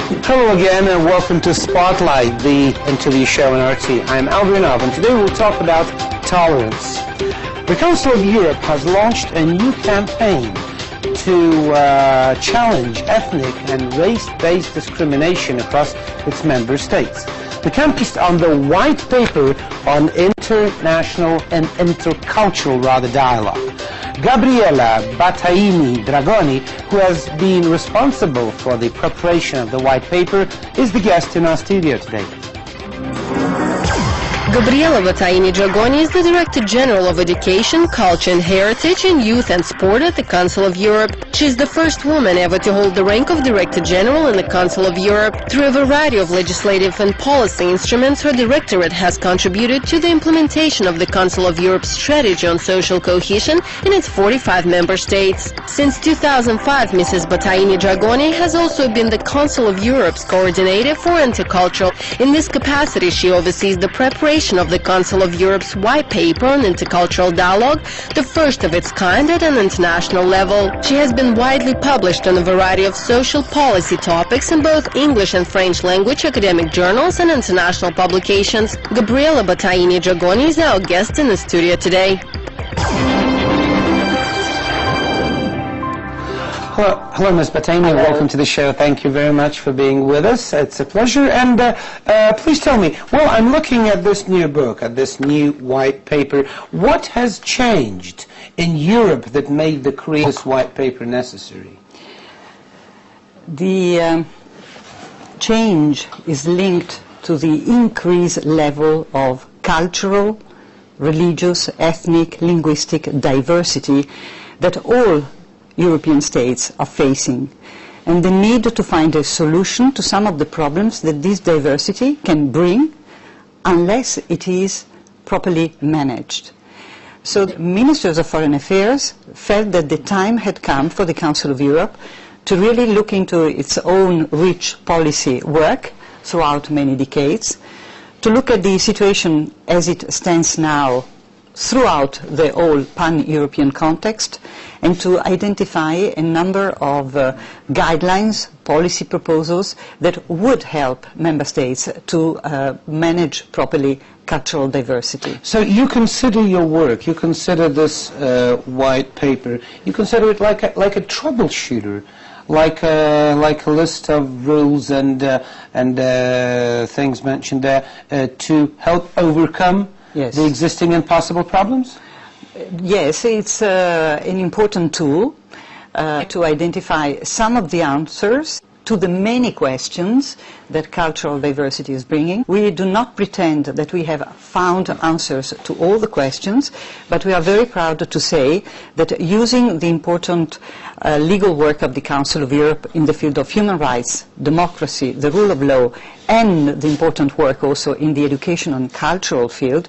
Hello again and welcome to Spotlight, the interview show on RT. I'm Alvinov and today we'll talk about tolerance. The Council of Europe has launched a new campaign to challenge ethnic and race-based discrimination across its member states. The campaign is on the white paper on international and intercultural dialogue. Gabriella Battaini-Dragoni, who has been responsible for the preparation of the white paper, is the guest in our studio today. Gabriella Battaini-Dragoni is the Director General of Education, Culture and Heritage in Youth and Sport at the Council of Europe. She is the first woman ever to hold the rank of Director General in the Council of Europe. Through a variety of legislative and policy instruments, her directorate has contributed to the implementation of the Council of Europe's strategy on social cohesion in its 45 member states. Since 2005, Mrs. Battaini-Dragoni has also been the Council of Europe's coordinator for intercultural. In this capacity, she oversees the preparation of the Council of Europe's white paper on intercultural dialogue, the first of its kind at an international level. She has been widely published on a variety of social policy topics in both English and French language academic journals and international publications. Gabriella Battaini-Dragoni is our guest in the studio today. Hello, Ms. Battaini. Welcome to the show. Thank you very much for being with us. It's a pleasure. And please tell me, well, I'm looking at this new book, at this new white paper. What has changed in Europe that made the creation of this white paper necessary? The change is linked to the increased level of cultural, religious, ethnic, linguistic diversity that all European states are facing, and the need to find a solution to some of the problems that this diversity can bring unless it is properly managed. So the Ministers of Foreign Affairs felt that the time had come for the Council of Europe to really look into its own rich policy work throughout many decades, to look at the situation as it stands now throughout the whole pan-European context, and to identify a number of guidelines, policy proposals that would help member states to manage properly cultural diversity. So you consider your work, you consider this white paper, you consider it like a troubleshooter, like a list of rules and things mentioned there to help overcome the existing and possible problems? Yes, it's an important tool to identify some of the answers to the many questions that cultural diversity is bringing. We do not pretend that we have found answers to all the questions, but we are very proud to say that using the important legal work of the Council of Europe in the field of human rights, democracy, the rule of law, and the important work also in the education and cultural field,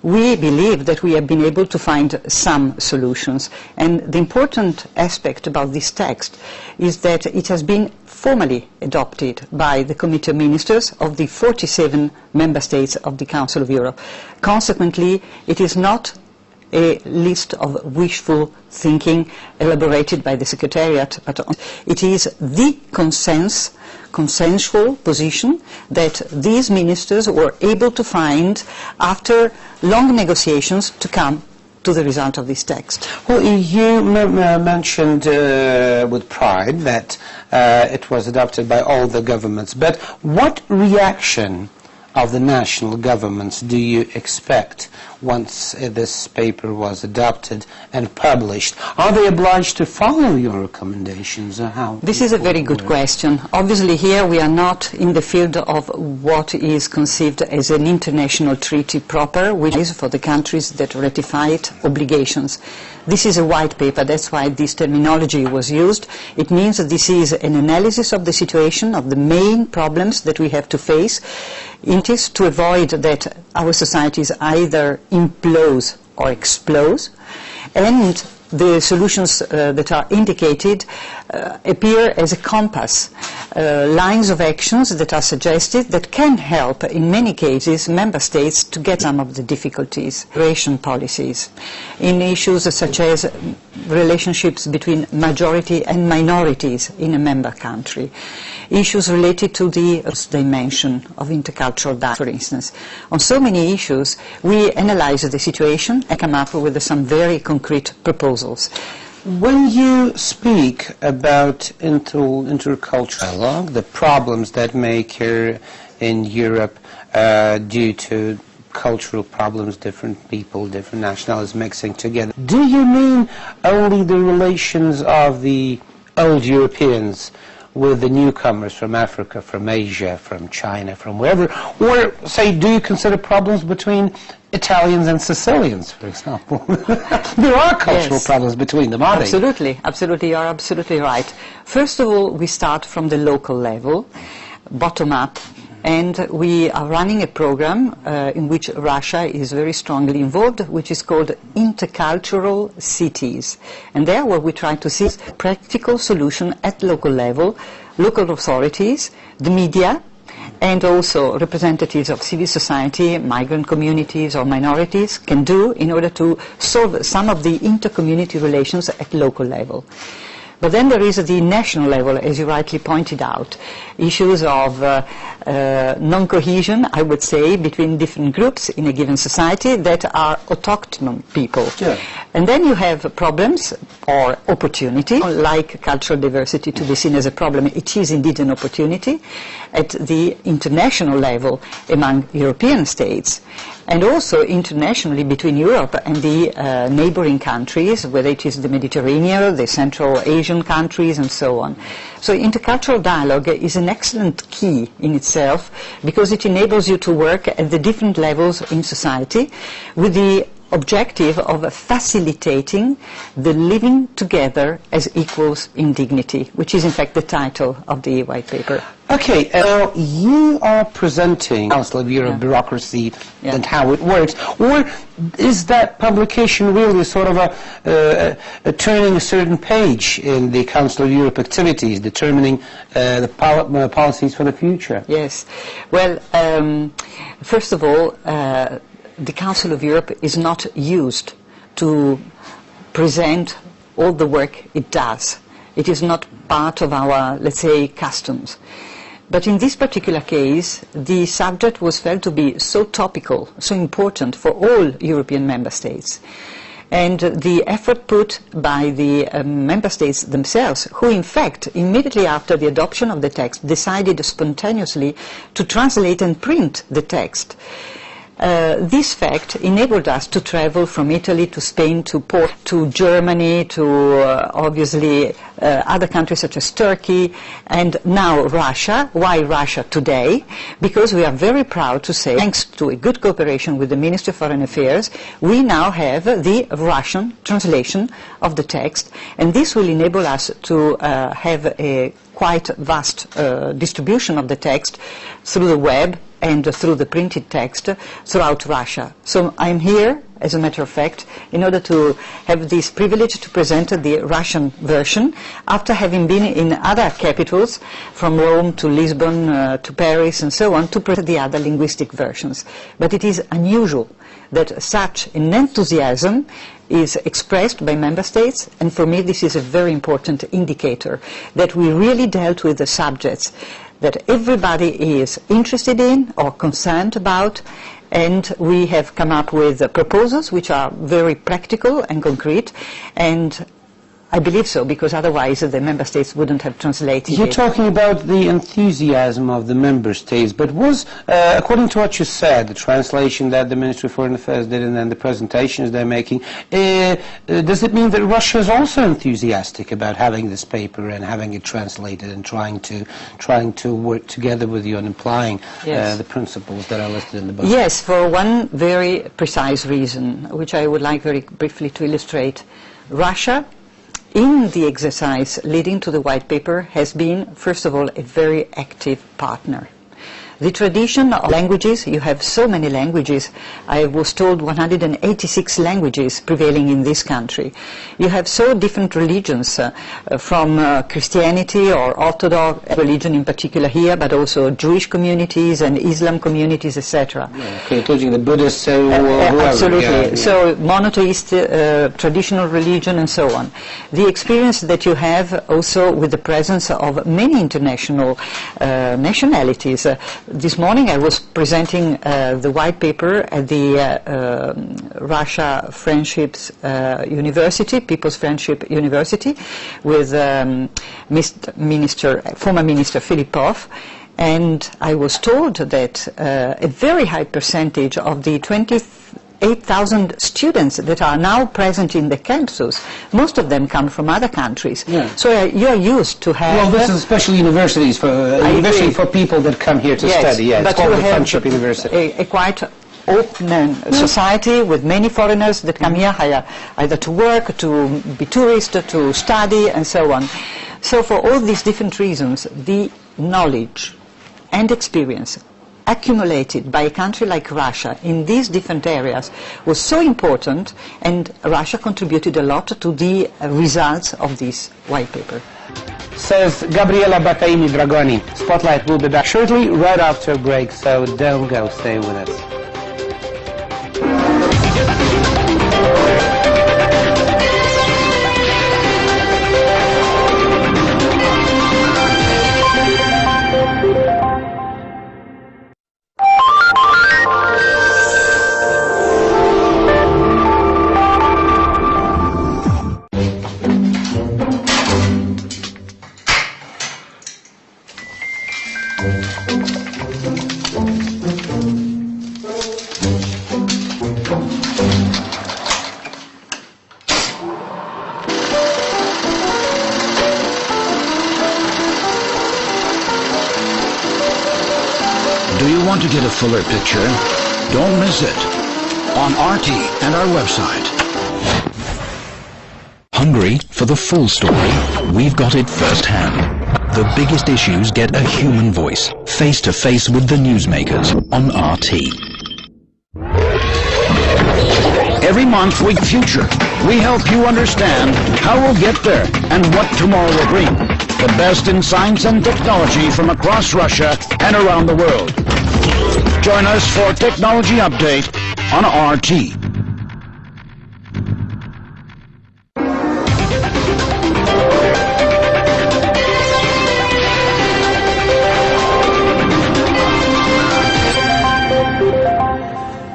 we believe that we have been able to find some solutions. And the important aspect about this text is that it has been formally adopted by the Committee of Ministers of the 47 member states of the Council of Europe. Consequently, it is not a list of wishful thinking elaborated by the Secretariat, but it is the consensual position that these ministers were able to find after long negotiations to come to the result of this text. Well, you mentioned with pride that it was adopted by all the governments, but what reaction of the national governments do you expect once this paper was adopted and published? Are they obliged to follow your recommendations, or how? This is a very good question. Obviously here we are not in the field of what is conceived as an international treaty proper, which is for the countries that ratify it, obligations. This is a white paper, that's why this terminology was used. It means that this is an analysis of the situation, of the main problems that we have to face. It is to avoid that our societies either implode or explode, and the solutions that are indicated appear as a compass, lines of actions that are suggested that can help, in many cases, member states to get some of the difficulties. Migration policies, in issues such as relationships between majority and minorities in a member country, issues related to the dimension of intercultural dialogue, for instance. On so many issues, we analyze the situation and come up with some very concrete proposals. When you speak about intercultural dialogue, the problems that may occur in Europe due to cultural problems, different people, different nationalities mixing together, do you mean only the relations of the old Europeans with the newcomers from Africa, from Asia, from China, from wherever? Or, say, do you consider problems between Italians and Sicilians, for example? There are cultural problems between them, aren't they? Absolutely, you are absolutely right. First of all, we start from the local level, bottom up, and we are running a program in which Russia is very strongly involved, which is called Intercultural Cities. And there what we try to see is a practical solution at local level, local authorities, the media, and also representatives of civil society, migrant communities or minorities can do in order to solve some of the inter-community relations at local level. But then there is the national level, as you rightly pointed out, issues of non-cohesion, I would say, between different groups in a given society that are autochthon people. Yeah. And then you have problems or opportunity, like cultural diversity to be seen as a problem. It is indeed an opportunity at the international level among European states, and also internationally between Europe and the neighboring countries, whether it is the Mediterranean, the Central Asian countries, and so on. So intercultural dialogue is an excellent key in itself because it enables you to work at the different levels in society with the objective of facilitating the living together as equals in dignity, which is in fact the title of the white paper. Okay, you are presenting Council of Europe bureaucracy and how it works, or is that publication really sort of a turning a certain page in the Council of Europe activities, determining the policies for the future? Yes. Well, first of all, the Council of Europe is not used to present all the work it does. It is not part of our, let's say, customs. But in this particular case, the subject was felt to be so topical, so important for all European member states. And the effort put by the member states themselves, who in fact, immediately after the adoption of the text, decided spontaneously to translate and print the text. This fact enabled us to travel from Italy to Spain to Portugal to Germany to obviously other countries such as Turkey and now Russia. Why Russia today? Because we are very proud to say, thanks to a good cooperation with the Ministry of Foreign Affairs, we now have the Russian translation of the text, and this will enable us to have a quite vast distribution of the text through the web and through the printed text throughout Russia. So I'm here, as a matter of fact, in order to have this privilege to present the Russian version after having been in other capitals, from Rome to Lisbon to Paris and so on, to present the other linguistic versions. But it is unusual that such an enthusiasm is expressed by member states, and for me this is a very important indicator that we really dealt with the subjects that everybody is interested in or concerned about, and we have come up with proposals which are very practical and concrete, and I believe so, because otherwise the member states wouldn't have translated You're talking about the enthusiasm of the member states, but was, according to what you said, the translation that the Ministry of Foreign Affairs did and then the presentations they're making, does it mean that Russia is also enthusiastic about having this paper and having it translated and trying to work together with you on applying the principles that are listed in the book? Yes, for one very precise reason, which I would like very briefly to illustrate. Russia, in the exercise leading to the white paper, has been, first of all, a very active partner. The tradition of languages, you have so many languages. I was told 186 languages prevailing in this country. You have so different religions, from Christianity or Orthodox religion in particular here, but also Jewish communities and Islam communities, etc. Yeah, including the Buddhists, whoever. Absolutely. Yeah. So monotheist, traditional religion and so on. The experience that you have also with the presence of many international nationalities. This morning I was presenting the white paper at the Russia Friendships University, People's Friendship University, with former Minister Filipov, and I was told that a very high percentage of the 8,000 students that are now present in the campus, most of them come from other countries. Yeah. So you are used to have... Well, this is especially universities, especially for people that come here to study. Yeah, it's called the Friendship University. A quite open society with many foreigners that come here either to work, to be tourists, to study, and so on. So for all these different reasons, the knowledge and experience accumulated by a country like Russia in these different areas was so important, and Russia contributed a lot to the results of this white paper. Says Gabriella Battaini-Dragoni. Spotlight will be back shortly, right after a break, so don't go, stay with us. Do you want to get a fuller picture? Don't miss it on RT and our website. Hungry for the full story? We've got it firsthand. The biggest issues get a human voice, face to face with the newsmakers on RT. Every month with Future, we help you understand how we'll get there and what tomorrow will bring. The best in science and technology from across Russia and around the world. Join us for Technology Update on RT.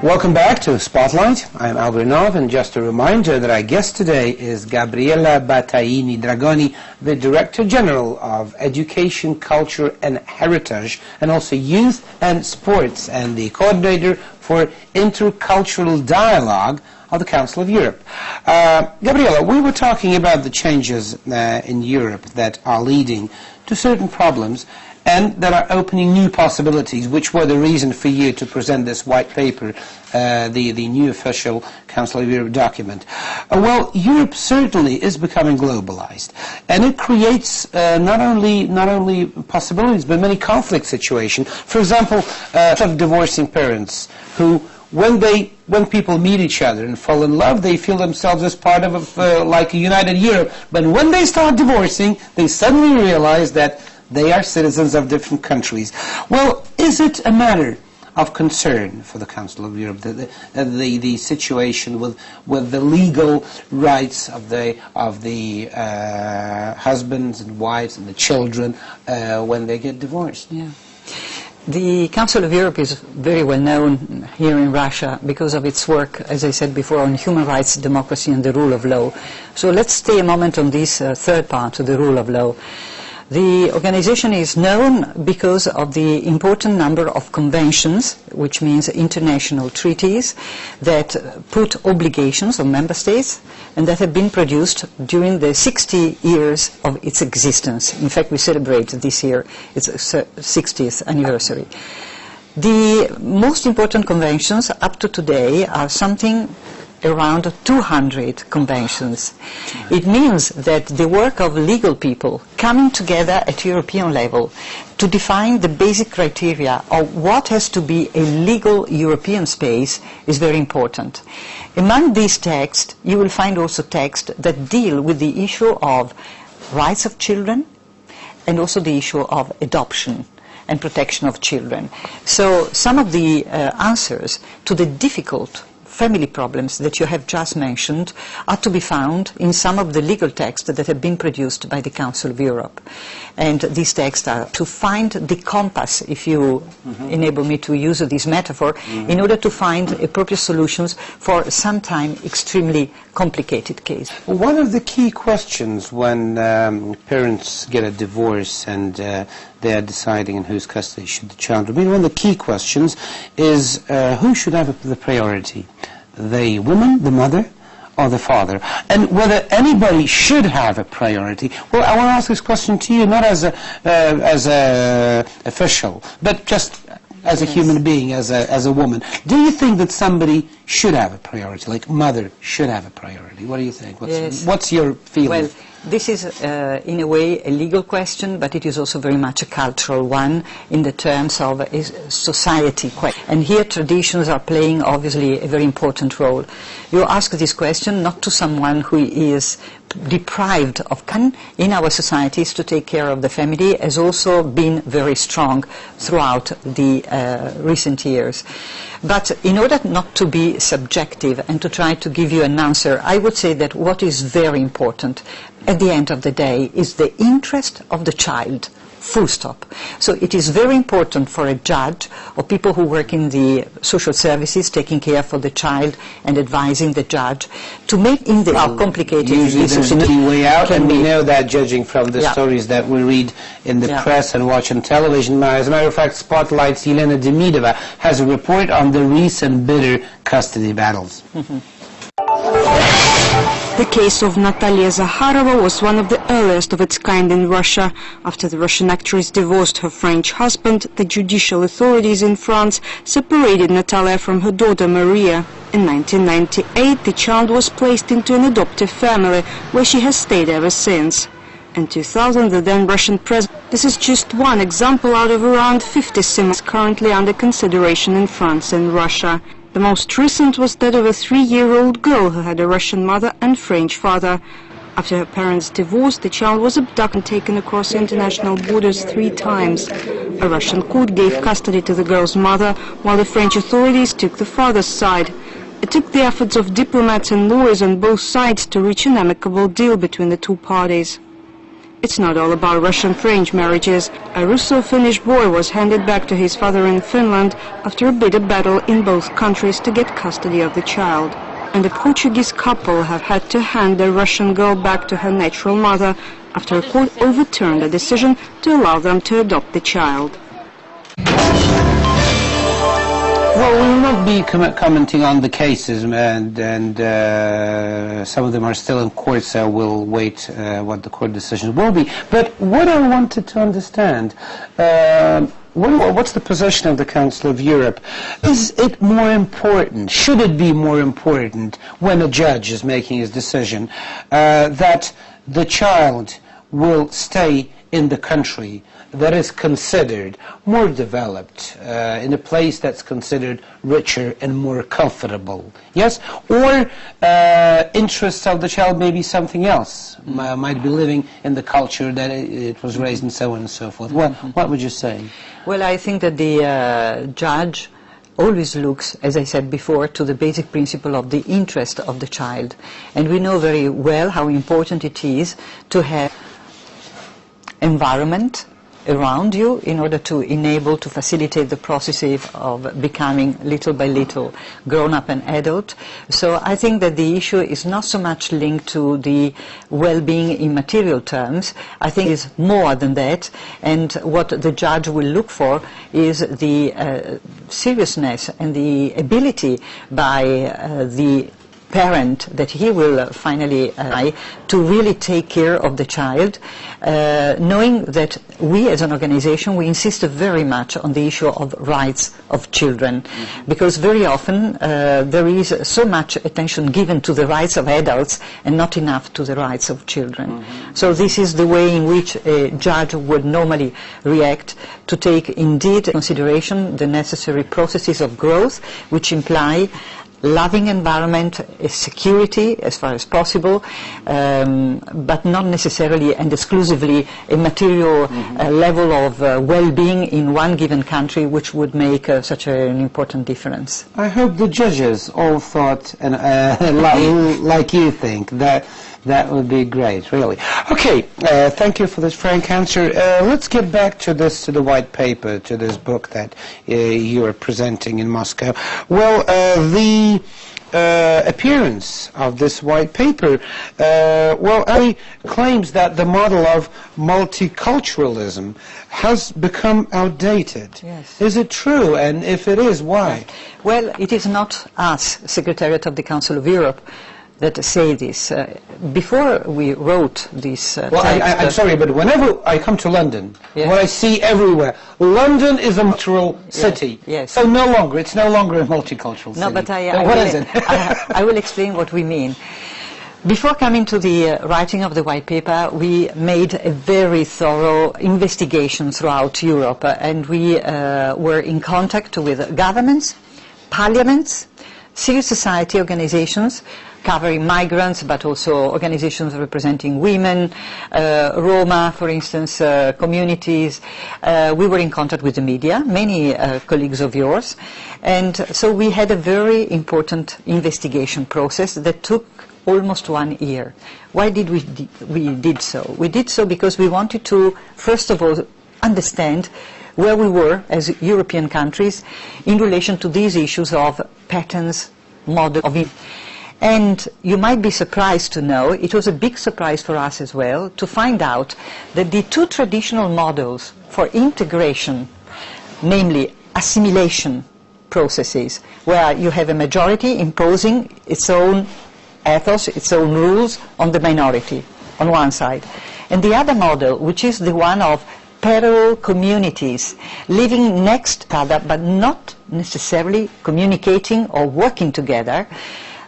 Welcome back to Spotlight. I'm Albrinov, and just a reminder that our guest today is Gabriella Battaini-Dragoni, the Director General of Education, Culture and Heritage, and also Youth and Sports, and the Coordinator for Intercultural Dialogue of the Council of Europe. Gabriella, we were talking about the changes in Europe that are leading to certain problems and that are opening new possibilities, which were the reason for you to present this white paper, the new official Council of Europe document. Well, Europe certainly is becoming globalized, and it creates not only possibilities, but many conflict situations. For example, of divorcing parents who, when people meet each other and fall in love, they feel themselves as part of like a united Europe. But when they start divorcing, they suddenly realize that they are citizens of different countries. Well, is it a matter of concern for the Council of Europe, the situation with the legal rights of the husbands and wives and the children when they get divorced? Yeah. The Council of Europe is very well known here in Russia because of its work, as I said before, on human rights, democracy and the rule of law. So let's stay a moment on this third part, the rule of law. The organization is known because of the important number of conventions, which means international treaties, that put obligations on member states and that have been produced during the 60 years of its existence. In fact, we celebrate this year its 60th anniversary. The most important conventions up to today are something around 200 conventions. It means that the work of legal people coming together at European level to define the basic criteria of what has to be a legal European space is very important. Among these texts, you will find also texts that deal with the issue of rights of children and also the issue of adoption and protection of children. So some of the answers to the difficult family problems that you have just mentioned are to be found in some of the legal texts that have been produced by the Council of Europe. And these texts are to find the compass, if you enable me to use this metaphor, in order to find appropriate solutions for sometimes extremely complicated cases. One of the key questions when parents get a divorce and they are deciding in whose custody should the child remain, one of the key questions is who should have the priority? The woman, the mother, or the father? And whether anybody should have a priority. Well, I want to ask this question to you, not as a official, but just as a human being, as a woman. Do you think that somebody should have a priority, like mother should have a priority? What do you think? What's your feeling? Well, this is, in a way, a legal question, but it is also very much a cultural one in the terms of a society question. And here traditions are playing, obviously, a very important role. You ask this question not to someone who is deprived of in our societies to take care of the family has also been very strong throughout the recent years. But in order not to be subjective and to try to give you an answer, I would say that what is very important at the end of the day is the interest of the child. Full stop. So it is very important for a judge or people who work in the social services taking care for the child and advising the judge to make in the complicated usually there's a key way out, and we know that judging from the stories that we read in the press and watch on television. As a matter of fact, Spotlight's Elena Demidova has a report on the recent bitter custody battles. The case of Natalia Zakharova was one of the earliest of its kind in Russia. After the Russian actress divorced her French husband, the judicial authorities in France separated Natalia from her daughter Maria. In 1998, the child was placed into an adoptive family, where she has stayed ever since. In 2000, the then Russian president... This is just one example out of around 50 similar currently under consideration in France and Russia. The most recent was that of a 3-year-old girl who had a Russian mother and French father. After her parents divorced, the child was abducted and taken across international borders 3 times. A Russian court gave custody to the girl's mother, while the French authorities took the father's side. It took the efforts of diplomats and lawyers on both sides to reach an amicable deal between the 2 parties. It's not all about Russian-French marriages. A Russo-Finnish boy was handed back to his father in Finland after a bitter battle in both countries to get custody of the child. And a Portuguese couple have had to hand their Russian girl back to her natural mother after a court overturned a decision to allow them to adopt the child. Well, we will not be commenting on the cases, and some of them are still in court, so we'll wait what the court decisions will be. But what I wanted to understand, what's the position of the Council of Europe? Is it more important, should it be more important, when a judge is making his decision, that the child will stay in the country that is considered more developed, in a place that's considered richer and more comfortable, yes? Or interests of the child may be something else, might be living in the culture that it was raised and so on and so forth. What would you say? Well, I think that the judge always looks, as I said before, to the basic principle of the interest of the child. And we know very well how important it is to have environment around you in order to enable, to facilitate the process of becoming little by little grown up and adult. So I think that the issue is not so much linked to the well-being in material terms. I think it's more than that, and what the judge will look for is the seriousness and the ability by the parent that he will finally to really take care of the child, knowing that we as an organization, we insist very much on the issue of rights of children, because very often there is so much attention given to the rights of adults and not enough to the rights of children. So this is the way in which a judge would normally react, to take indeed into consideration the necessary processes of growth, which imply loving environment, security as far as possible, but not necessarily and exclusively a material level of well-being in one given country, which would make such an important difference. I hope the judges all thought and like you think. That would be great, really. Okay, thank you for this frank answer. Let's get back to the white paper, to this book that you are presenting in Moscow. Well, the appearance of this white paper, Ali claims that the model of multiculturalism has become outdated. Yes. Is it true? And if it is, why? Well, it is not us, Secretariat of the Council of Europe, that say this. Before we wrote this well, text, I'm sorry, but whenever I come to London, yes, what I see everywhere, London is a multicultural city. Yes. So it's no longer a multicultural city. No, but what is it? I will explain what we mean. Before coming to the writing of the white paper, we made a very thorough investigation throughout Europe, and we were in contact with governments, parliaments, civil society organizations, covering migrants, but also organizations representing women, Roma, for instance, communities. We were in contact with the media, many colleagues of yours, and so we had a very important investigation process that took almost 1 year. Why did we did so? We did so because we wanted to, first of all, understand where we were as European countries in relation to these issues of patterns, model of. And you might be surprised to know, it was a big surprise for us as well, to find out that the two traditional models for integration, namely assimilation processes, where you have a majority imposing its own ethos, its own rules on the minority, on one side, and the other model, which is the one of parallel communities living next to each other, but not necessarily communicating or working together,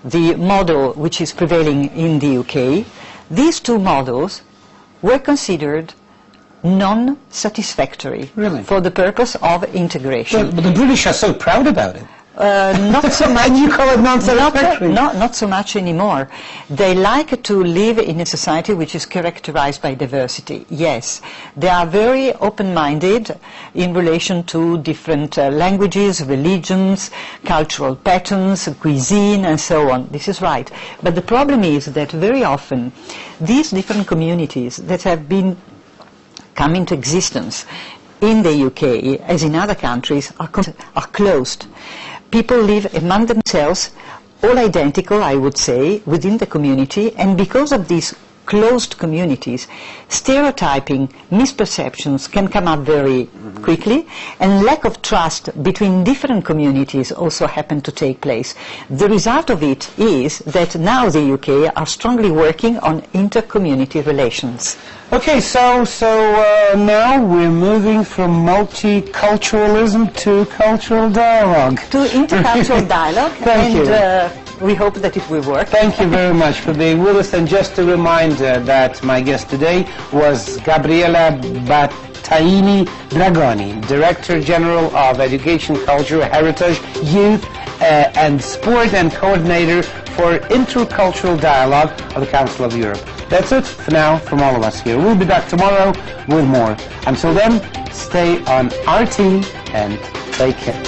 the model which is prevailing in the UK, these two models were considered non-satisfactory for the purpose of integration. But the British are so proud about it. Not so much. And you call it non-satisfactory? Not so much anymore. They like to live in a society which is characterized by diversity. Yes, they are very open-minded in relation to different languages, religions, cultural patterns, cuisine, and so on. This is right. But the problem is that very often these different communities that have been come into existence in the UK, as in other countries, are closed. People live among themselves, all identical, I would say, within the community, and because of these closed communities, stereotyping, misperceptions can come up very quickly, and lack of trust between different communities also happen to take place. The result of it is that now the UK are strongly working on inter-community relations. Okay, so now we're moving from multiculturalism to cultural dialogue. To intercultural dialogue. Thank you. We hope that it will work. Thank you very much for being with us. And just a reminder that my guest today was Gabriella Battaini-Dragoni, Director General of Education, Culture, Heritage, Youth and Sport, and Coordinator for Intercultural Dialogue of the Council of Europe. That's it for now from all of us here. We'll be back tomorrow with more. Until then, stay on RT and take care.